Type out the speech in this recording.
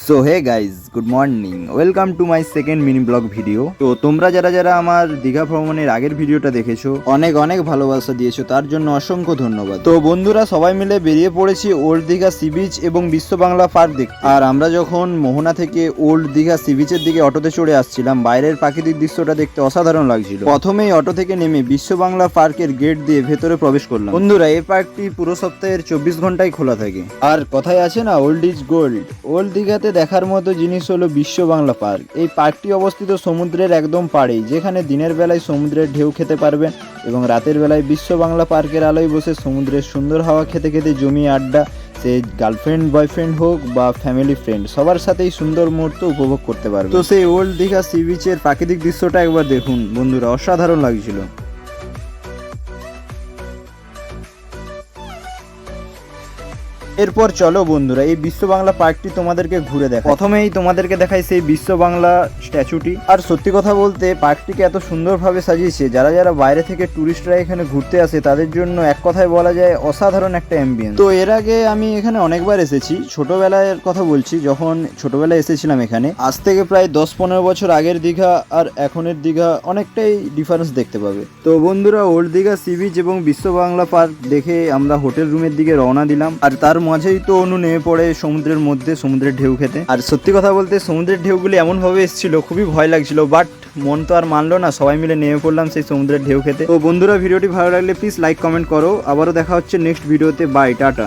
So hey guys, good morning, welcome to my second mini blog video. তো তোমরা যারা যারা আমার দীঘা ভ্রমণের আগের ভিডিওটা দেখেছো, অনেক অনেক ভালোবাসা দিয়েছো, তার জন্য অসংখ্য ধন্যবাদ। তো বন্ধুরা, সবাই মিলে বেরিয়ে পড়েছি ওল্ড দীঘা সি বিচ এবং বিশ্ব বাংলা পার্ক দেখতে। আর আমরা যখন মোহনা থেকে ওল্ড দীঘা সি বিচের দিকে অটোতে চড়ে আসছিলাম, বাইরের প্রাকৃতিক দৃশ্যটা দেখতে অসাধারণ লাগছিল। প্রথমেই অটো থেকে নেমে বিশ্ব বাংলা পার্কের গেট দিয়ে ভেতরে প্রবেশ করলাম। বন্ধুরা, এই পার্কটি পুরো সপ্তাহের 24 ঘন্টাই খোলা থাকে। আর কথায় আছে না, ওল্ড ইজ গোল্ড। ওল্ড দীঘাতে দেখার মতো জিনিস হলো বিশ্ব বাংলা পার্ক। এই পার্কটি অবস্থিত সমুদ্রের একদম পাড়েই, যেখানে দিনের বেলায় সমুদ্রের ঢেউ খেতে পারবেন এবং রাতের বেলায় বিশ্ব বাংলা পার্কের আলোয় বসে সমুদ্রের সুন্দর হাওয়া খেতে খেতে জমিয়ে আড্ডা, সে গার্লফ্রেন্ড বয়ফ্রেন্ড হোক বা ফ্যামিলি ফ্রেন্ড, সবার সাথেই সুন্দর মুহূর্ত উপভোগ করতে পারবে। তো সেই ওল্ড দীঘা সি বিচের প্রাকৃতিক দৃশ্যটা একবার দেখুন বন্ধুরা, অসাধারণ লাগছিল। এরপর চলো বন্ধুরা, এই বিশ্ব বাংলা পার্কটি তোমাদেরকে ঘুরে দেখা। প্রথমেই তোমাদেরকে দেখাই সেই বিশ্ব বাংলা স্ট্যাচুটি। আর সত্যি কথা বলতে, পার্কটিকে এত সুন্দরভাবে সাজিয়েছে, যারা যারা বাইরে থেকে ট্যুরিস্টরা এখানে ঘুরতে আসে তাদের জন্য এক কথায় বলা যায় অসাধারণ একটা অ্যাম্বিয়েন্স। তো এর আগে আমি এখানে অনেকবার এসেছি, ছোটবেলার কথা বলছি, যখন ছোটবেলায় এসেছিলাম এখানে। আজ থেকে প্রায় 10-15 বছর আগের দীঘা আর এখনের দীঘা অনেকটাই ডিফারেন্স দেখতে পাবে। তো বন্ধুরা, ওল্ড দীঘা সি বিচ এবং বিশ্ব বাংলা পার্ক দেখে আমরা হোটেল রুমের দিকে রওনা দিলাম। আর তার মাঝেই তো অনু নেমে পড়ে সমুদ্রের মধ্যে সমুদ্রের ঢেউ খেতে। আর সত্যি কথা বলতে, সমুদ্রের ঢেউগুলি এমনভাবে এসেছিল, খুবই ভয় লাগছিল, বাট মন তো আর মানলো না, সবাই মিলে নেমে পড়লাম সেই সমুদ্রের ঢেউ খেতে। তো বন্ধুরা, ভিডিওটি ভালো লাগলে প্লিজ লাইক কমেন্ট করো। আবারও দেখা হচ্ছে নেক্সট ভিডিওতে। Bye, tata.